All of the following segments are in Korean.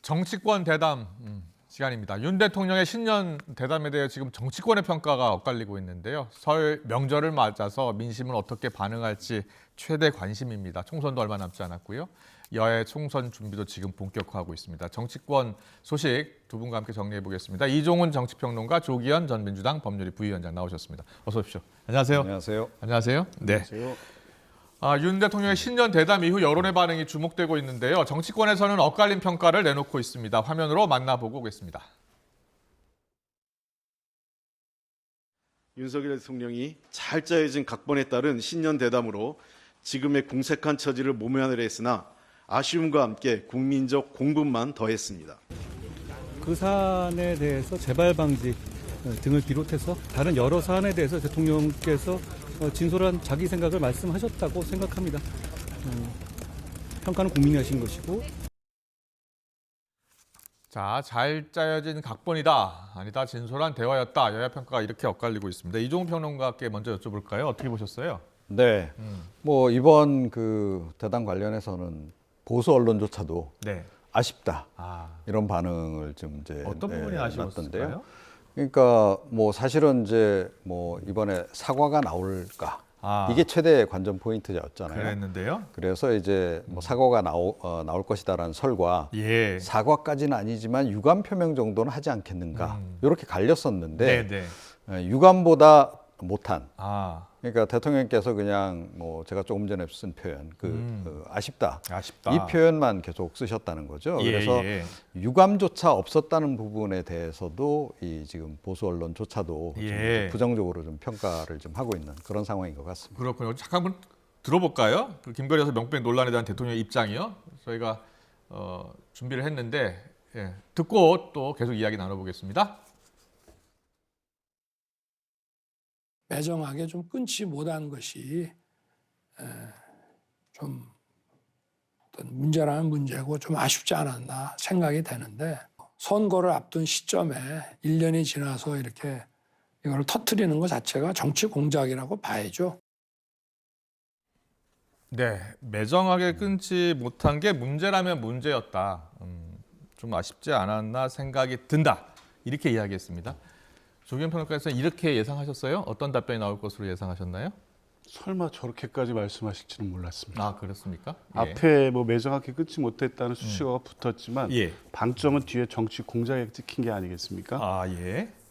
정치권 대담 시간입니다. 윤 대통령의 신년 대담에 대해 지금 정치권의 평가가 엇갈리고 있는데요. 설 명절을 맞아서 민심은 어떻게 반응할지 최대 관심입니다. 총선도 얼마 남지 않았고요. 여야 총선 준비도 지금 본격화하고 있습니다. 정치권 소식 두 분과 함께 정리해 보겠습니다. 이종훈 정치평론가, 조기현 전 민주당 법률위 부위원장 나오셨습니다. 어서 오십시오. 안녕하세요. 안녕하세요. 안녕하세요. 네. 안녕하세요. 윤 대통령의 신년 대담 이후 여론의 반응이 주목되고 있는데요. 정치권에서는 엇갈린 평가를 내놓고 있습니다. 화면으로 만나보고 오겠습니다. 윤석열 대통령이 잘 짜여진 각본에 따른 신년 대담으로 지금의 궁색한 처지를 모면하려 했으나 아쉬움과 함께 국민적 공분만 더했습니다. 그 사안에 대해서 재발 방지 등을 비롯해서 다른 여러 사안에 대해서 대통령께서 진솔한 자기 생각을 말씀하셨다고 생각합니다. 평가는 국민이 하신 것이고. 자, 잘 짜여진 각본이다, 아니다, 진솔한 대화였다. 여야 평가가 이렇게 엇갈리고 있습니다. 이종훈 평론가께 먼저 여쭤볼까요? 어떻게 보셨어요? 네. 뭐 이번 그 대담 관련해서는 보수 언론조차도 네. 아쉽다. 이런 반응을 좀 이제 어떤 부분이 아쉬웠을까요? 그러니까 뭐 사실은 이제 뭐 이번에 사과가 나올까 이게 최대 관전 포인트였잖아요. 그랬는데요. 그래서 이제 뭐 사과가 나올 것이다라는 설과 예. 사과까지는 아니지만 유감 표명 정도는 하지 않겠는가 이렇게 갈렸었는데 네네. 유감보다 못한. 그러니까 대통령께서 그냥 뭐 제가 조금 전에 쓴 표현 아쉽다. 이 표현만 계속 쓰셨다는 거죠. 예, 그래서 유감조차 없었다는 부분에 대해서도 이 지금 보수 언론조차도 좀 부정적으로 좀 평가를 좀 하고 있는 그런 상황인 것 같습니다. 그렇군요. 잠깐 한번 들어볼까요? 그 김건희 여사 명백 논란에 대한 대통령의 입장이요. 저희가 준비를 했는데 듣고 또 계속 이야기 나눠보겠습니다. 매정하게 좀 끊지 못한 것이 좀 어떤 문제라는 문제고 좀 아쉽지 않았나 생각이 되는데, 선거를 앞둔 시점에 1년이 지나서 이렇게 이걸 터뜨리는 것 자체가 정치 공작이라고 봐야죠. 네, 매정하게 끊지 못한 게 문제라면 문제였다. 좀 아쉽지 않았나 생각이 든다. 이렇게 이야기했습니다. 조기현 평론가께서는 이렇게 예상하셨어요? 어떤 답변이 나올 것으로 예상하셨나요? 설마 저렇게까지 말씀하실지는 몰랐습니다. 그렇습니까? 앞에 뭐 매정하게 끊지 못했다는 수식어가 붙었지만 방점은 뒤에 정치 공작에 찍힌 게 아니겠습니까?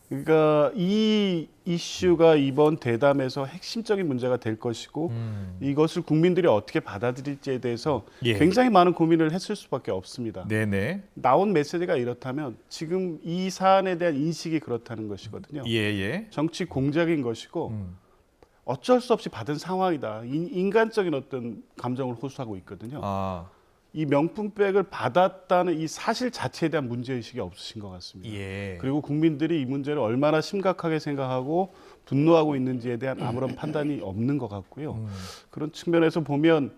그러니까 이 이슈가 이번 대담에서 핵심적인 문제가 될 것이고 이것을 국민들이 어떻게 받아들일지에 대해서 굉장히 많은 고민을 했을 수밖에 없습니다. 나온 메시지가 이렇다면 지금 이 사안에 대한 인식이 그렇다는 것이거든요. 정치 공작인 것이고 어쩔 수 없이 받은 상황이다. 인간적인 어떤 감정을 호소하고 있거든요. 이 명품백을 받았다는 이 사실 자체에 대한 문제의식이 없으신 것 같습니다. 그리고 국민들이 이 문제를 얼마나 심각하게 생각하고 분노하고 있는지에 대한 아무런 판단이 없는 것 같고요. 그런 측면에서 보면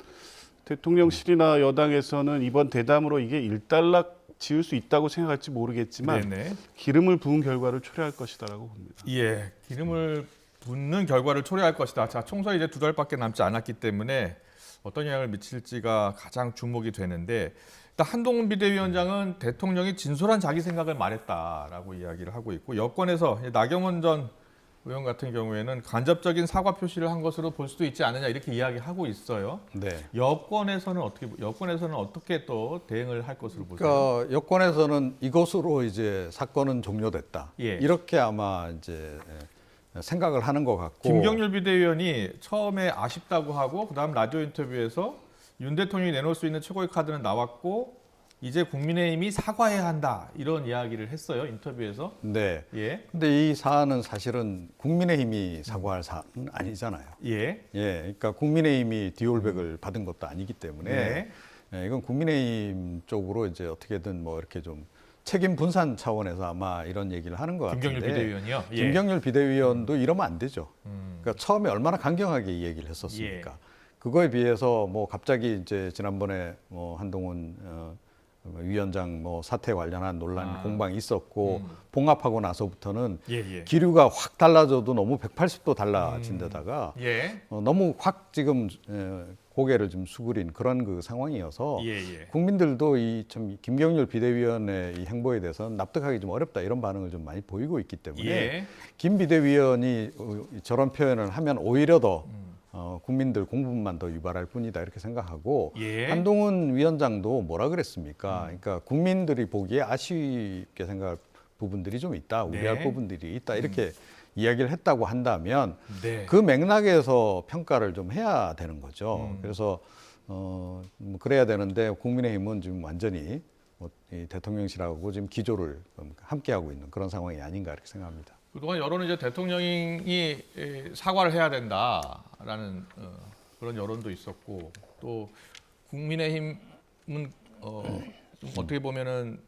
대통령실이나 여당에서는 이번 대담으로 이게 일단락 지을 수 있다고 생각할지 모르겠지만 기름을 부은 결과를 초래할 것이다라고 봅니다. 기름을 붓는 결과를 초래할 것이다. 자, 총선이 이제 2달밖에 남지 않았기 때문에 어떤 영향을 미칠지가 가장 주목이 되는데, 일단 한동훈 비대위원장은 대통령이 진솔한 자기 생각을 말했다라고 이야기를 하고 있고, 여권에서 나경원 전 의원 같은 경우에는 간접적인 사과 표시를 한 것으로 볼 수도 있지 않느냐 이렇게 이야기하고 있어요. 여권에서는 어떻게 또 대응을 할 것으로 보세요? 그러니까 여권에서는 이것으로 이제 사건은 종료됐다. 이렇게 아마 이제 생각을 하는 것 같고, 김경률 비대위원이 처음에 아쉽다고 하고 그다음 라디오 인터뷰에서 윤 대통령이 내놓을 수 있는 최고의 카드는 나왔고 이제 국민의힘이 사과해야 한다 이런 이야기를 했어요, 인터뷰에서. 근데 이 사안은 사실은 국민의힘이 사과할 사안은 아니잖아요. 그러니까 국민의힘이 디올백을 받은 것도 아니기 때문에 이건 국민의힘 쪽으로 이제 어떻게든 뭐 이렇게 좀 책임 분산 차원에서 아마 이런 얘기를 하는 것 같은데. 김경률 비대위원이요? 김경률 비대위원도 이러면 안 되죠. 그러니까 처음에 얼마나 강경하게 이 얘기를 했었습니까? 그거에 비해서 뭐 갑자기 이제 지난번에 뭐 한동훈 위원장 뭐 사태 관련한 논란 공방이 있었고 봉합하고 나서부터는 기류가 확 달라져도 너무 180도 달라진 데다가 너무 확 지금 고개를 좀 수그린 그런 그 상황이어서 국민들도 이 참 김경률 비대위원의 이 행보에 대해서는 납득하기 좀 어렵다 이런 반응을 좀 많이 보이고 있기 때문에 김 비대위원이 저런 표현을 하면 오히려 더 국민들 공분만 더 유발할 뿐이다 이렇게 생각하고 한동훈 위원장도 뭐라 그랬습니까? 그러니까 국민들이 보기에 아쉽게 생각할 부분들이 좀 있다, 우려할 부분들이 있다 이렇게 이야기를 했다고 한다면 그 맥락에서 평가를 좀 해야 되는 거죠. 그래서 뭐 그래야 되는데 국민의힘은 지금 완전히 이 대통령실하고 지금 기조를 함께하고 있는 그런 상황이 아닌가 이렇게 생각합니다. 그동안 여론은 이제 대통령이 사과를 해야 된다라는 그런 여론도 있었고 또 국민의힘은 좀 어떻게 보면은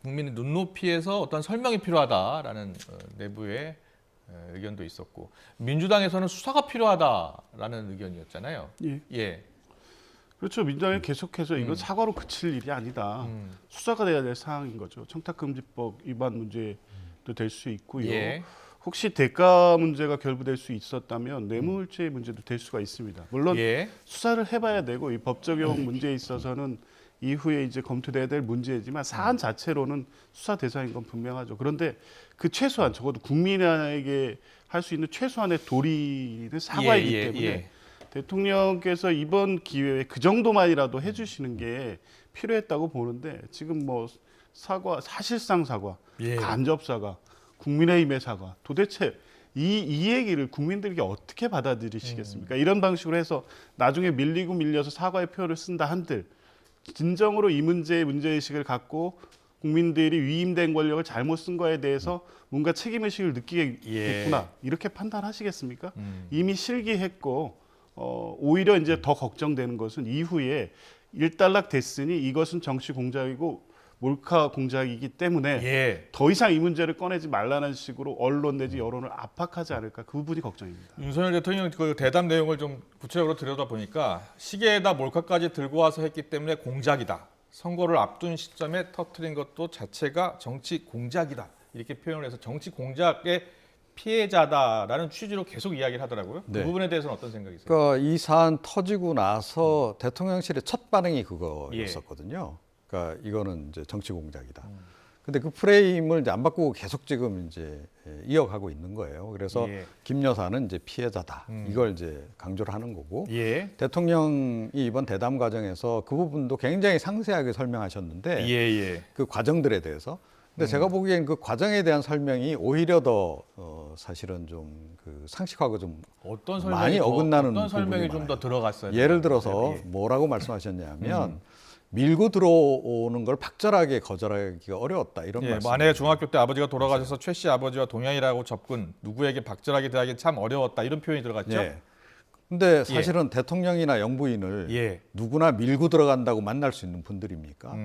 국민의 눈높이에서 어떤 설명이 필요하다라는 내부의 의견도 있었고 민주당에서는 수사가 필요하다라는 의견이었잖아요. 예. 그렇죠. 민주당이 계속해서 이거 사과로 그칠 일이 아니다. 수사가 돼야 될 사항인 거죠. 청탁금지법 위반 문제도 될 수 있고요. 혹시 대가 문제가 결부될 수 있었다면 뇌물죄 문제도 될 수가 있습니다. 물론 수사를 해봐야 되고 이 법 적용 문제에 있어서는 이후에 이제 검토돼야 될 문제지만 사안 자체로는 수사 대상인 건 분명하죠. 그런데 그 최소한 적어도 국민에게 할 수 있는 최소한의 도리는 사과이기 때문에 대통령께서 이번 기회에 그 정도만이라도 해주시는 게 필요했다고 보는데 지금 뭐 사과, 사실상 사과, 간접 사과, 국민의힘의 사과 도대체 이 얘기를 국민들에게 어떻게 받아들이시겠습니까? 이런 방식으로 해서 나중에 밀리고 밀려서 사과의 표를 쓴다 한들 진정으로 이 문제의식을 갖고 국민들이 위임된 권력을 잘못 쓴 거에 대해서 뭔가 책임의식을 느끼겠구나 이렇게 판단하시겠습니까? 이미 실기했고 오히려 이제 더 걱정되는 것은 이후에 일단락 됐으니 이것은 정치 공작이고 몰카 공작이기 때문에 더 이상 이 문제를 꺼내지 말라는 식으로 언론 내지 여론을 압박하지 않을까 그 부분이 걱정입니다. 윤석열 대통령 그 대담 내용을 좀 구체적으로 들여다보니까 시계에다 몰카까지 들고 와서 했기 때문에 공작이다. 선거를 앞둔 시점에 터뜨린 것도 자체가 정치 공작이다. 이렇게 표현을 해서 정치 공작의 피해자다라는 취지로 계속 이야기를 하더라고요. 그 부분에 대해서는 어떤 생각이세요? 그러니까 이 사안 터지고 나서 대통령실의 첫 반응이 그거였었거든요. 그러니까 이거는 이제 정치 공작이다. 근데 그 프레임을 이제 안 바꾸고 계속 지금 이제 이어가고 있는 거예요. 그래서 김 여사는 이제 피해자다. 이걸 이제 강조를 하는 거고. 대통령이 이번 대담 과정에서 그 부분도 굉장히 상세하게 설명하셨는데 그 과정들에 대해서. 근데 제가 보기엔 그 과정에 대한 설명이 오히려 더 사실은 좀 그 상식하고 좀 어떤 많이 어긋나는 어떤 설명이 부분이 좀 더 들어갔어요? 예를 들어서 뭐라고 말씀하셨냐면 밀고 들어오는 걸 박절하게 거절하기가 어려웠다 이런 말씀. 만약에 중학교 때 아버지가 돌아가셔서 최 씨 아버지와 동양이라고 접근 누구에게 박절하게 대하기 참 어려웠다 이런 표현이 들어갔죠. 근데 사실은 대통령이나 영부인을 누구나 밀고 들어간다고 만날 수 있는 분들입니까?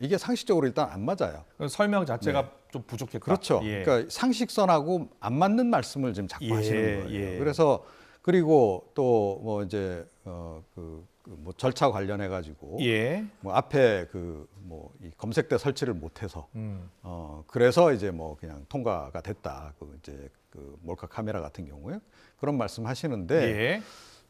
이게 상식적으로 일단 안 맞아요. 설명 자체가 좀 부족했다. 그렇죠. 그러니까 상식선하고 안 맞는 말씀을 지금 자꾸 하시는 거예요. 그래서 그리고 또 뭐 이제 뭐 절차 관련해 가지고 뭐 앞에 그 뭐 이 검색대 설치를 못해서 그래서 이제 뭐 그냥 통과가 됐다. 그 이제 그 몰카 카메라 같은 경우에 그런 말씀하시는데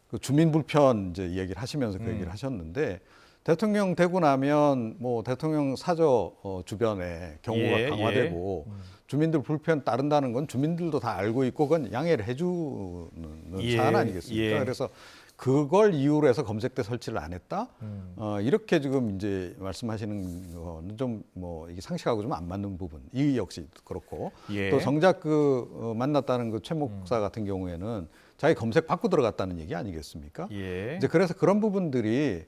그 주민 불편 이제 얘기를 하시면서 그 얘기를 하셨는데. 대통령 되고 나면 뭐 대통령 사저 주변에 경호가 강화되고 주민들 불편 따른다는 건 주민들도 다 알고 있고 그건 양해를 해주는 사안 아니겠습니까? 그래서 그걸 이유로 해서 검색대 설치를 안 했다? 이렇게 지금 이제 말씀하시는 거는 좀 뭐 이게 상식하고 좀 안 맞는 부분. 이 역시 그렇고 또 정작 그 만났다는 그 최 목사 같은 경우에는 자기 검색 받고 들어갔다는 얘기 아니겠습니까? 이제 그래서 그런 부분들이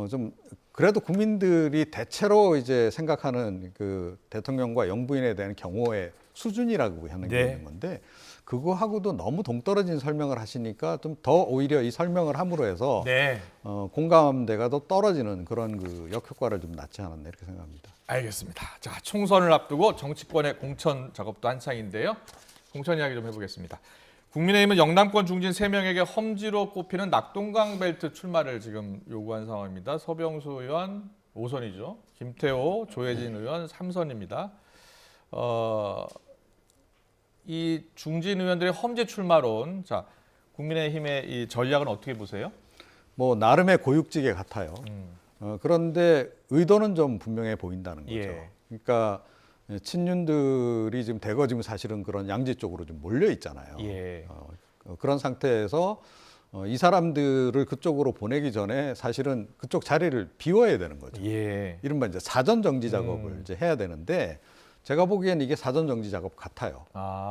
좀 그래도 국민들이 대체로 이제 생각하는 그 대통령과 영부인에 대한 경호의 수준이라고 하는 게 있는 건데 그거하고도 너무 동떨어진 설명을 하시니까 좀 더 오히려 이 설명을 함으로 해서 공감대가 더 떨어지는 그런 그 역효과를 좀 낳지 않았나 이렇게 생각합니다. 알겠습니다. 자, 총선을 앞두고 정치권의 공천 작업도 한창인데요. 공천 이야기 좀 해보겠습니다. 국민의힘은 영남권 중진 3명에게 험지로 꼽히는 낙동강 벨트 출마를 지금 요구한 상황입니다. 서병수 의원 5선이죠. 김태호, 조혜진 의원 3선입니다. 이 중진 의원들의 험지 출마론, 자 국민의힘의 이 전략은 어떻게 보세요? 뭐 나름의 고육지게 같아요. 그런데 의도는 좀 분명해 보인다는 거죠. 예. 그러니까 친윤들이 지금 대거 지금 사실은 그런 양지 쪽으로 좀 몰려 있잖아요. 예. 그런 상태에서 이 사람들을 그쪽으로 보내기 전에 사실은 그쪽 자리를 비워야 되는 거죠. 예. 이른바 이제 사전 정지 작업을 이제 해야 되는데 제가 보기엔 이게 사전 정지 작업 같아요.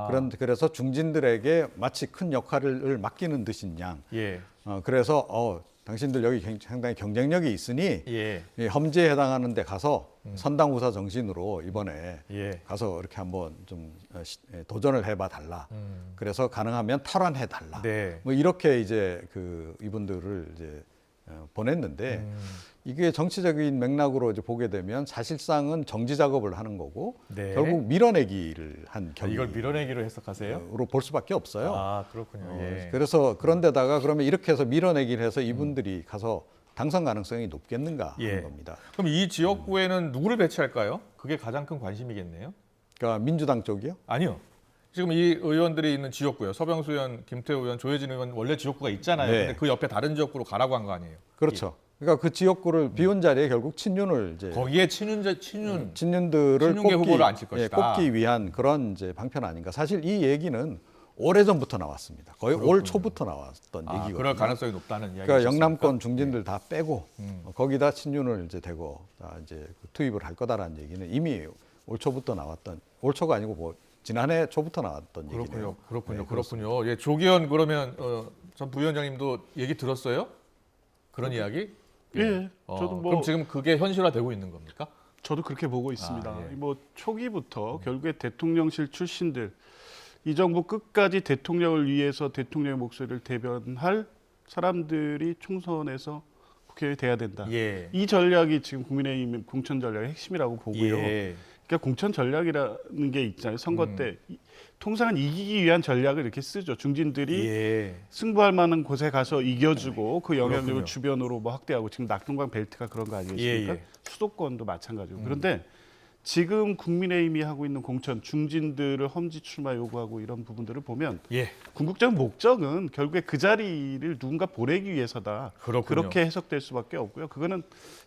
그런데 그래서 중진들에게 마치 큰 역할을 맡기는 듯인 양. 예. 그래서 당신들 여기 상당히 경쟁력이 있으니 예. 이 험지에 해당하는 데 가서 선당후사 정신으로 이번에 예. 가서 이렇게 한번 좀 도전을 해봐 달라. 그래서 가능하면 탈환해 달라. 네. 뭐 이렇게 이제 이분들을 이제 보냈는데 이게 정치적인 맥락으로 이제 보게 되면 사실상은 정지 작업을 하는 거고 네. 결국 밀어내기를 한 이걸 밀어내기로 해석하세요? 으로 볼 수밖에 없어요. 아, 그렇군요. 예. 그래서 그런데다가 그러면 이렇게 해서 밀어내기를 해서 이분들이 가서 당선 가능성이 높겠는가 예. 하는 겁니다. 그럼 이 지역구에는 누구를 배치할까요? 그게 가장 큰 관심이겠네요. 그러니까 민주당 쪽이요? 아니요. 지금 이 의원들이 있는 지역구요. 서병수 의원, 김태우 의원, 조혜진 의원 원래 지역구가 있잖아요. 네. 근데 그 옆에 다른 지역구로 가라고 한 거 아니에요? 그렇죠. 그러니까 그 지역구를 비운 자리에 결국 친윤을 이제 거기에 친윤들을 친윤계 후보를 앉힐 것이다. 꼽기 위한 그런 이제 방편 아닌가. 사실 이 얘기는 오래전부터 나왔습니다. 거의 올 초부터 나왔던 얘기거든요. 그럴 가능성이 높다는 이야기죠. 그러니까 영남권 중진들 다 빼고 거기다 친윤을 이제 대고 이제 투입을 할 거다라는 얘기는 이미 올 초부터 나왔던, 올 초가 아니고 뭐 지난해 초부터 나왔던 얘기네요. 그렇군요. 예, 조기현 그러면 전 부위원장님도 얘기 들었어요? 그런 이야기? 예. 저도 뭐 그럼 지금 그게 현실화되고 있는 겁니까? 저도 그렇게 보고 있습니다. 예. 뭐 초기부터 결국에 대통령실 출신들 이 정부 끝까지 대통령을 위해서 대통령의 목소리를 대변할 사람들이 총선에서 국회에 돼야 된다. 예. 이 전략이 지금 국민의힘 공천 전략의 핵심이라고 보고요. 예. 그러니까 공천 전략이라는 게 있잖아요. 선거 때 통상은 이기기 위한 전략을 이렇게 쓰죠. 중진들이 예. 승부할 만한 곳에 가서 이겨주고 그 영향력을 그렇군요. 주변으로 뭐 확대하고 지금 낙동강 벨트가 그런 거 아니겠습니까? 예. 수도권도 마찬가지고. 그런데 지금 국민의힘이 하고 있는 공천, 중진들을 험지 출마 요구하고 이런 부분들을 보면 예. 궁극적 목적은 결국에 그 자리를 누군가 보내기 위해서다. 그렇군요. 그렇게 해석될 수밖에 없고요. 그거는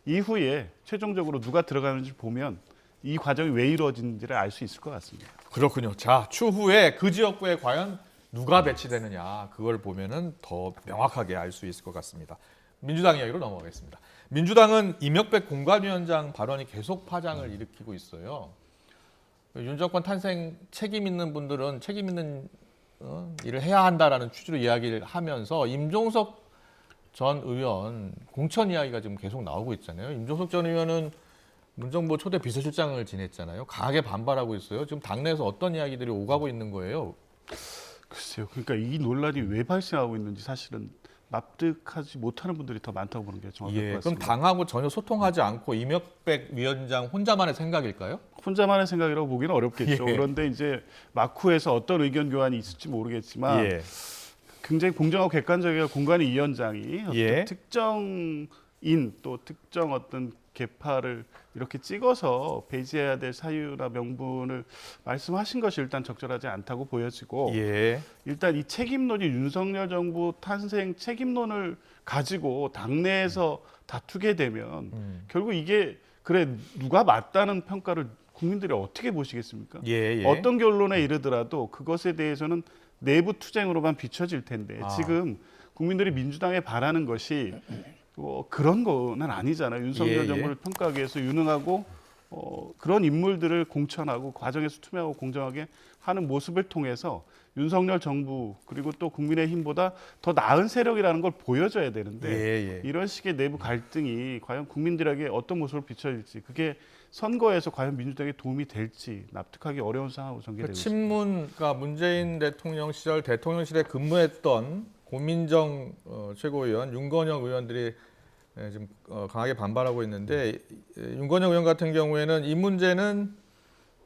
이후에 최종적으로 누가 들어가는지 보면 이 과정이 왜 이루어진지를 알 수 있을 것 같습니다. 그렇군요. 자, 추후에 그 지역구에 과연 누가 배치되느냐 그걸 보면은 더 명확하게 알 수 있을 것 같습니다. 민주당 이야기로 넘어가겠습니다. 민주당은 이명백 공관위원장 발언이 계속 파장을 일으키고 있어요. 윤 정권 탄생 책임 있는 분들은 책임 있는 일을 해야 한다라는 취지로 이야기를 하면서 임종석 전 의원 공천 이야기가 지금 계속 나오고 있잖아요. 임종석 전 의원은 문정부 초대 비서실장을 지냈잖아요. 강하게 반발하고 있어요. 지금 당내에서 어떤 이야기들이 오가고 있는 거예요? 글쎄요. 그러니까 이 논란이 왜 발생하고 있는지 사실은 납득하지 못하는 분들이 더 많다고 보는 게 정확할 것 그럼 같습니다. 당하고 전혀 소통하지 않고 이명백 위원장 혼자만의 생각일까요? 혼자만의 생각이라고 보기는 어렵겠죠. 예. 그런데 이제 마쿠에서 어떤 의견 교환이 있을지 모르겠지만 예. 굉장히 공정하고 객관적이고 공관위 위원장이 어떤 예. 특정인 또 특정 어떤 계파를 이렇게 찍어서 배제해야 될 사유나 명분을 말씀하신 것이 일단 적절하지 않다고 보여지고 예. 일단 이 책임론이 윤석열 정부 탄생 책임론을 가지고 당내에서 다투게 되면 결국 이게 그래 누가 맞다는 평가를 국민들이 어떻게 보시겠습니까? 예. 어떤 결론에 이르더라도 그것에 대해서는 내부 투쟁으로만 비춰질 텐데 지금 국민들이 민주당에 바라는 것이 그런 거는 아니잖아요. 윤석열 예. 정부를 평가하기 위해서 유능하고 그런 인물들을 공천하고 과정에서 투명하고 공정하게 하는 모습을 통해서 윤석열 정부 그리고 또 국민의힘보다 더 나은 세력이라는 걸 보여줘야 되는데 예. 이런 식의 내부 갈등이 과연 국민들에게 어떤 모습으로 비춰질지 그게 선거에서 과연 민주당에 도움이 될지 납득하기 어려운 상황으로 전개되고 있습니다. 친문가 문재인 대통령 시절 대통령실에 근무했던 고민정 최고위원, 윤건영 의원들이 지금 강하게 반발하고 있는데 윤건영 의원 같은 경우에는 이 문제는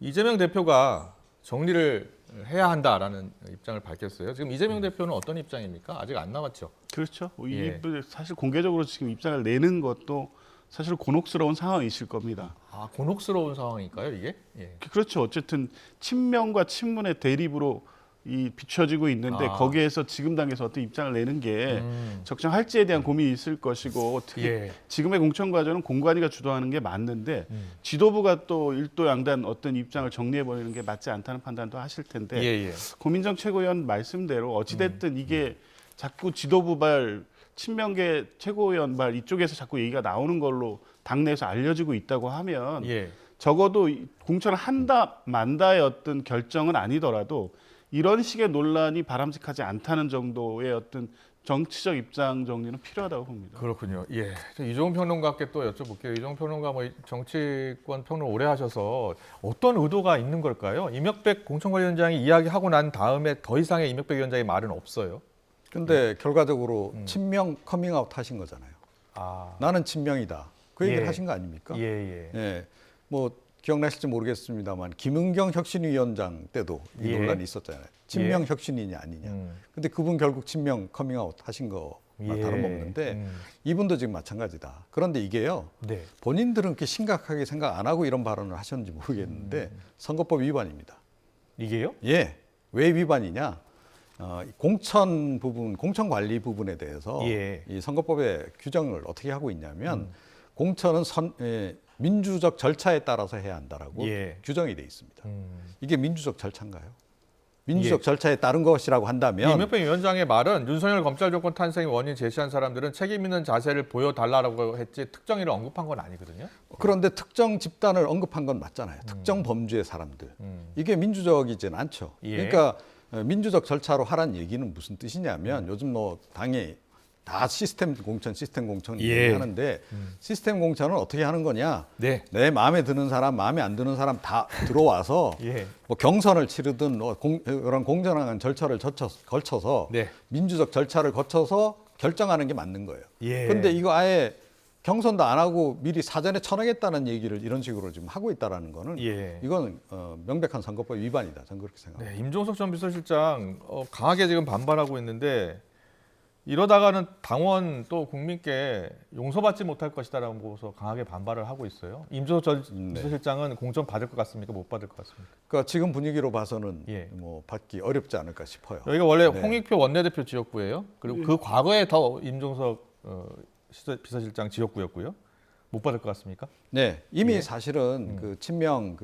이재명 대표가 정리를 해야 한다라는 입장을 밝혔어요. 지금 이재명 대표는 어떤 입장입니까? 아직 안 나왔죠. 그렇죠. 예. 사실 공개적으로 지금 입장을 내는 것도 사실 곤혹스러운 상황이실 겁니다. 곤혹스러운 상황일까요, 이게? 예. 그렇죠. 어쨌든 친명과 친문의 대립으로 비춰지고 있는데 거기에서 지금 당에서 어떤 입장을 내는 게 적정할지에 대한 고민이 있을 것이고 특히 지금의 공천 과정은 공관위가 주도하는 게 맞는데 지도부가 또 일도 양단 어떤 입장을 정리해 버리는 게 맞지 않다는 판단도 하실 텐데 고민정 최고위원 말씀대로 어찌됐든 이게 자꾸 지도부발 친명계 최고위원발 이쪽에서 자꾸 얘기가 나오는 걸로 당내에서 알려지고 있다고 하면 적어도 공천을 한다 만다의 어떤 결정은 아니더라도 이런 식의 논란이 바람직하지 않다는 정도의 어떤 정치적 입장 정리는 필요하다고 봅니다. 그렇군요. 예, 이종훈 평론가께 또 여쭤볼게요. 이종훈 평론가 뭐 정치권 평론 오래 하셔서 어떤 의도가 있는 걸까요? 이명백 공천관리위원장이 이야기하고 난 다음에 더 이상의 이명백 위원장의 말은 없어요. 근데 결과적으로 친명 커밍아웃 하신 거잖아요. 나는 친명이다. 그 얘기를 하신 거 아닙니까? 예. 뭐 기억나실지 모르겠습니다만 김은경 혁신위원장 때도 이 논란이 있었잖아요. 친명 혁신이냐 아니냐. 근데 그분 결국 친명 커밍아웃 하신 거 다름없는데 이분도 지금 마찬가지다. 그런데 이게요. 본인들은 그렇게 심각하게 생각 안 하고 이런 발언을 하셨는지 모르겠는데 선거법 위반입니다. 이게요? 예. 왜 위반이냐? 공천 부분, 공천 관리 부분에 대해서 이 선거법의 규정을 어떻게 하고 있냐면 공천은 민주적 절차에 따라서 해야 한다라고 규정이 돼 있습니다. 이게 민주적 절차인가요? 민주적 절차에 따른 것이라고 한다면 이명박 위원장의 말은 윤석열 검찰 조건 탄생의 원인 제시한 사람들은 책임 있는 자세를 보여달라고 했지 특정 일을 언급한 건 아니거든요. 그런데 특정 집단을 언급한 건 맞잖아요. 특정 범주의 사람들. 이게 민주적이진 않죠. 그러니까 민주적 절차로 하라는 얘기는 무슨 뜻이냐면 요즘 뭐 당이 다 시스템 공천 하는데 시스템 공천은 어떻게 하는 거냐? 내 마음에 드는 사람, 마음에 안 드는 사람 다 들어와서 뭐 경선을 치르든 그런 공정한 절차를 거쳐서 민주적 절차를 거쳐서 결정하는 게 맞는 거예요. 그런데 이거 아예 경선도 안 하고 미리 사전에 쳐내겠다는 얘기를 이런 식으로 지금 하고 있다라는 거는 이건 명백한 선거법 위반이다. 저는 그렇게 생각합니다. 임종석 전 비서실장 강하게 지금 반발하고 있는데 이러다가는 당원 또 국민께 용서받지 못할 것이다라고 보고서 강하게 반발을 하고 있어요. 임종석 전 비서실장은 공천 받을 것 같습니까? 못 받을 것 같습니까? 그러니까 지금 분위기로 봐서는 뭐 받기 어렵지 않을까 싶어요. 여기가 원래 홍익표 원내대표 지역구예요. 그리고 그 과거에 더 임종석 비서실장 지역구였고요. 못 받을 것 같습니까? 네, 이미 사실은 그 친명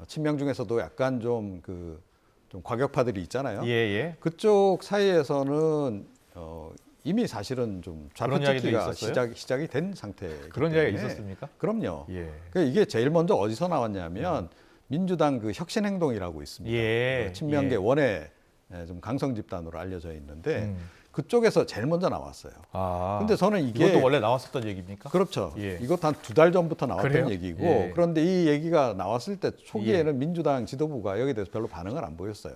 친명 중에서도 약간 좀 과격파들이 있잖아요. 그쪽 사이에서는 이미 사실은 좀 좌표찍기가 시작이 된 상태이기 그런 때문에. 이야기가 있었습니까? 그럼요. 그러니까 이게 제일 먼저 어디서 나왔냐면 민주당 그 혁신행동이라고 있습니다. 친명계 원외 좀 강성 집단으로 알려져 있는데 그쪽에서 제일 먼저 나왔어요. 근데 저는 이것도 원래 나왔었던 얘기입니까? 그렇죠. 이것도 한 2달 전부터 나왔던 그래요? 얘기고 그런데 이 얘기가 나왔을 때 초기에는 민주당 지도부가 여기에 대해서 별로 반응을 안 보였어요.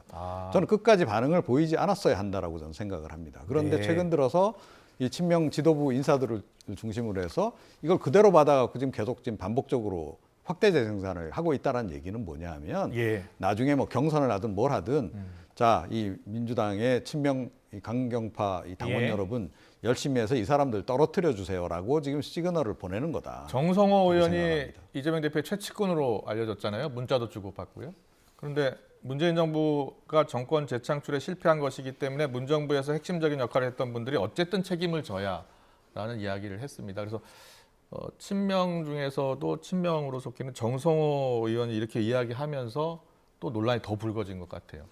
저는 끝까지 반응을 보이지 않았어야 한다라고 저는 생각을 합니다. 그런데 최근 들어서 이 친명 지도부 인사들을 중심으로 해서 이걸 그대로 받아갖고 지금 반복적으로 확대 재생산을 하고 있다는 얘기는 뭐냐 하면 나중에 뭐 경선을 하든 뭘 하든 자, 이 민주당의 친명 강경파 이 당원 여러분 열심히 해서 이 사람들 떨어뜨려 주세요라고 지금 시그널을 보내는 거다. 정성호 의원이 이재명 대표의 최측근으로 알려졌잖아요. 문자도 주고받고요. 그런데 문재인 정부가 정권 재창출에 실패한 것이기 때문에 문정부에서 핵심적인 역할을 했던 분들이 어쨌든 책임을 져야라는 이야기를 했습니다. 그래서 친명 중에서도 친명으로 속히는 정성호 의원이 이렇게 이야기하면서 또 논란이 더 불거진 것 같아요.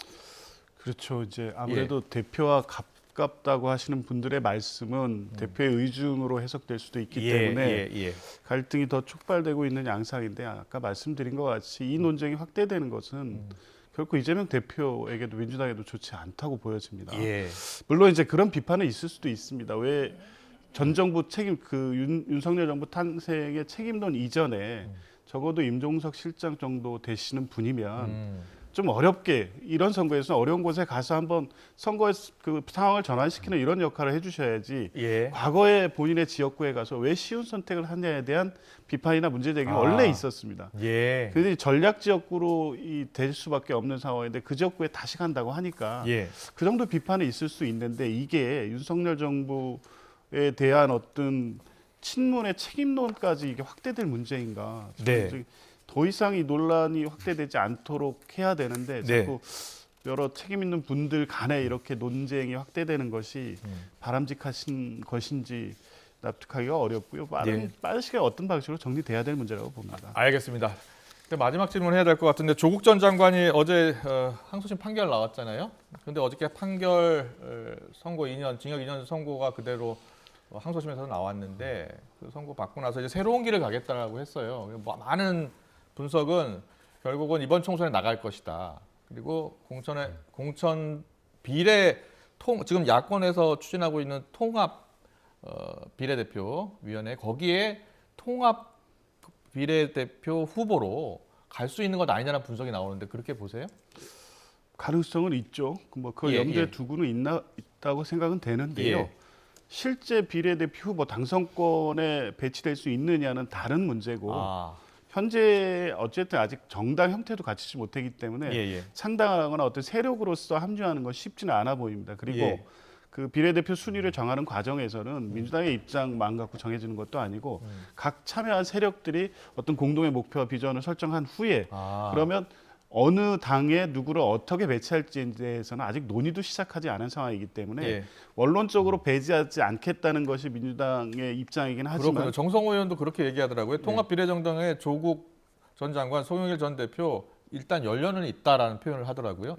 그렇죠. 이제 아무래도 대표와 가깝다고 하시는 분들의 말씀은 대표의 의중으로 해석될 수도 있기 때문에 갈등이 더 촉발되고 있는 양상인데 아까 말씀드린 것 같이 이 논쟁이 확대되는 것은 결코 이재명 대표에게도 민주당에도 좋지 않다고 보여집니다. 물론 이제 그런 비판은 있을 수도 있습니다. 왜 전 정부 책임 윤석열 정부 탄생의 책임론 이전에 적어도 임종석 실장 정도 되시는 분이면 좀 어렵게 이런 선거에서 어려운 곳에 가서 한번 선거의 그 상황을 전환시키는 이런 역할을 해주셔야지 과거에 본인의 지역구에 가서 왜 쉬운 선택을 하냐에 대한 비판이나 문제 제기는 원래 있었습니다. 그런데 전략 지역구로 될 수밖에 없는 상황인데 그 지역구에 다시 간다고 하니까 그 정도 비판이 있을 수 있는데 이게 윤석열 정부에 대한 어떤 친문의 책임론까지 이게 확대될 문제인가? 더 이상 이 논란이 확대되지 않도록 해야 되는데 자꾸 여러 책임 있는 분들 간에 이렇게 논쟁이 확대되는 것이 바람직하신 것인지 납득하기가 어렵고요. 빠른 시간에 어떤 방식으로 정리돼야 될 문제라고 봅니다. 알겠습니다. 마지막 질문해야 될 것 같은데 조국 전 장관이 어제 항소심 판결 나왔잖아요. 근데 어저께 판결 선고 2년, 징역 2년 선고가 그대로 항소심에서 나왔는데 그 선고 받고 나서 이제 새로운 길을 가겠다라고 했어요. 많은 분석은 결국은 이번 총선에 나갈 것이다. 그리고 공천 비례 지금 야권에서 추진하고 있는 통합 비례대표위원회 거기에 통합 비례대표 후보로 갈 수 있는 것 아니냐는 분석이 나오는데 그렇게 보세요? 가능성은 있죠. 그걸 염두에 두고는 있다고 생각은 되는데요. 실제 비례대표 후보 당선권에 배치될 수 있느냐는 다른 문제고 현재 어쨌든 아직 정당 형태도 갖추지 못하기 때문에 창당하거나 어떤 세력으로서 합류하는 건 쉽지는 않아 보입니다. 그리고 그 비례대표 순위를 정하는 과정에서는 민주당의 입장만 갖고 정해지는 것도 아니고 각 참여한 세력들이 어떤 공동의 목표와 비전을 설정한 후에 그러면 어느 당에 누구를 어떻게 배치할지에 대해서는 아직 논의도 시작하지 않은 상황이기 때문에 원론적으로 배제하지 않겠다는 것이 민주당의 입장이긴 하지만 그렇군요. 정성호 의원도 그렇게 얘기하더라고요. 통합비례정당에 조국 전 장관, 송영길 전 대표 일단 연련은 있다라는 표현을 하더라고요.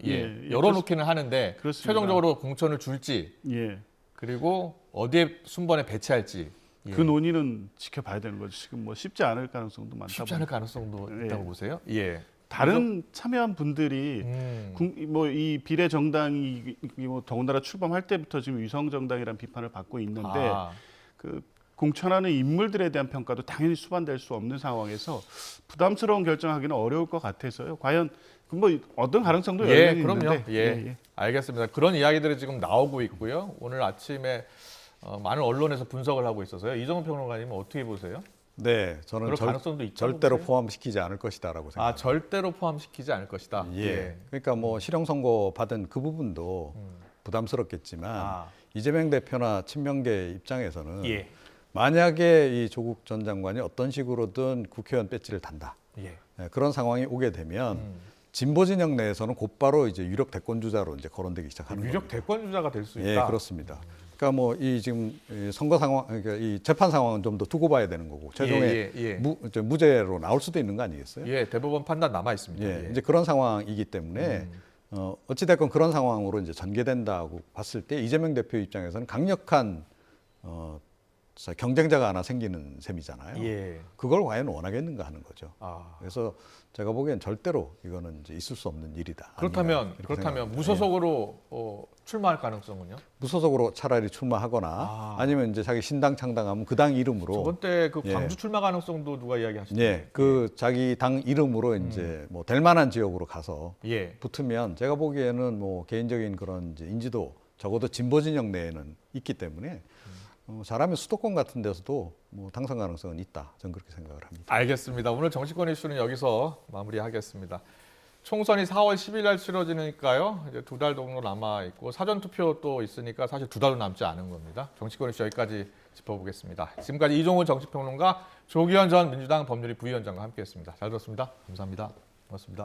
열어놓기는 하는데 그렇습니다. 최종적으로 공천을 줄지 그리고 어디에 순번에 배치할지 그 논의는 지켜봐야 되는 거죠. 지금 쉽지 않을 가능성도 많다. 쉽지 않을 가능성도 있다고 보세요. 다른 참여한 분들이 이 비례 정당이 더군다나 출범할 때부터 지금 위성 정당이라는 비판을 받고 있는데 그 공천하는 인물들에 대한 평가도 당연히 수반될 수 없는 상황에서 부담스러운 결정하기는 어려울 것 같아서요. 과연 어떤 가능성도 열려 있는데. 알겠습니다. 그런 이야기들이 지금 나오고 있고요. 오늘 아침에 많은 언론에서 분석을 하고 있어서요. 이정훈 평론가님은 어떻게 보세요? 네, 저는 절대로 포함시키지 않을 것이다라고 생각합니다. 절대로 포함시키지 않을 것이다. 그러니까 실형 선고 받은 그 부분도 부담스럽겠지만 이재명 대표나 친명계 입장에서는 만약에 이 조국 전 장관이 어떤 식으로든 국회의원 배지를 단다. 그런 상황이 오게 되면 진보 진영 내에서는 곧바로 이제 유력 대권 주자로 이제 거론되기 시작하는 거예요. 유력 대권 주자가 될 수 있다. 그렇습니다. 그러니까 이 지금 선거 상황, 그러니까 이 재판 상황은 좀 더 두고 봐야 되는 거고 최종에 무죄로 나올 수도 있는 거 아니겠어요? 대법원 판단 남아 있습니다. 이제 그런 상황이기 때문에 어찌 됐건 그런 상황으로 이제 전개된다고 봤을 때 이재명 대표 입장에서는 강력한 경쟁자가 하나 생기는 셈이잖아요. 그걸 과연 원하겠는가 하는 거죠. 그래서 제가 보기엔 절대로 이거는 이제 있을 수 없는 일이다. 그렇다면 무소속으로 출마할 가능성은요? 무소속으로 차라리 출마하거나 아니면 이제 자기 신당 창당하면 그 당 이름으로. 저번 때 그 광주 출마 가능성도 누가 이야기하셨죠? 그 자기 당 이름으로 이제 될 만한 지역으로 가서 붙으면 제가 보기에는 개인적인 그런 이제 인지도 적어도 진보 진영 내에는 있기 때문에. 잘하면 수도권 같은 데서도 당선 가능성은 있다. 저는 그렇게 생각을 합니다. 알겠습니다. 오늘 정치권 이슈는 여기서 마무리하겠습니다. 총선이 4월 10일 날 치러지니까요. 이제 2달 정도 남아 있고 사전 투표 또 있으니까 사실 2달도 남지 않은 겁니다. 정치권 이슈 여기까지 짚어보겠습니다. 지금까지 이종훈 정치평론가, 조기현 전 민주당 법률위 부위원장과 함께했습니다. 잘 들었습니다. 감사합니다. 고맙습니다.